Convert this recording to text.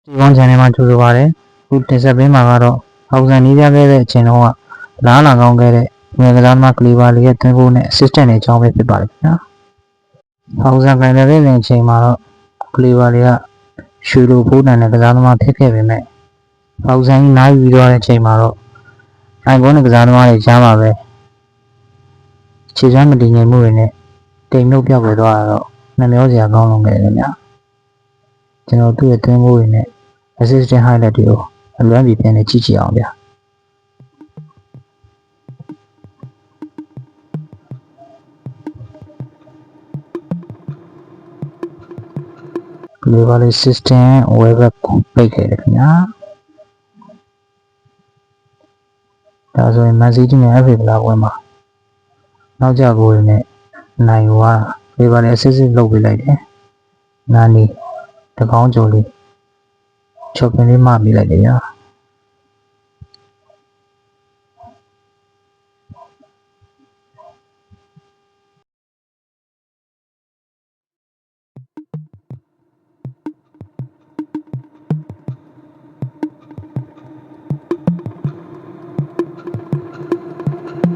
ဒီကောင်း channel မှာကြိုဆိုပါရစေ။ခုတင်ဆက်ပေးမှာကတော့အောက်ဆန်နီးပြခဲ့တဲ့အချိန်တော့လားလာကောင်းခဲ့တဲ့ငွေကစားသမားကလေးပါလေးရဲ့သွင်းဖို့နဲ့ assistant တွေအကြောင်းပဲဖြစ်ပါတယ်ခင်ဗျာ။အောက်ဆန်ကန်တဲ့တဲ့အချိန်မှာတော့ကလေးပါလေးကရွှေလိုဖိုးတန်တဲ့ကစားသမားဖြစ်ခဲ့ပေမဲ့အောက်ဆန်ကြီးနိုင်ပြီးသွားတဲ့အချိန်မှာတော့အိုင်ကွန်နဲ့ကစားသမားတွေကြားမှာပဲခြေစွမ်းမတည်ငြိမ်မှုတွေနဲ့တိမ်မြုပ်ပြောက်ွယ်သွားတော့နှမျောစရာကောင်းလွန်ခဲ့တယ်ခင်ဗျာ။ကျွန်တော်သူ့ရဲ့သွင်းဖို့တွေနဲ့ assistant highlight တွေကိုအလွမ်းပြီးပြန်နေကြည့်ကြည့်အောင်ဗျာကလေးပါလေး system web ကိုပိတ်ခဲ့တယ်ခင်ဗျာဒါဆိုရင် message နဲ့ FA ဘလာပွဲမှာနောက်ကျကိုတွေနဲ့နိုင်ဝါကလေးပါလေး assist လုပ်ပေးလိုက်တယ်နာနီတကောင်းကြိုလေးချော်ပင်လေးမှမိလိုက်တယ်ဗျာ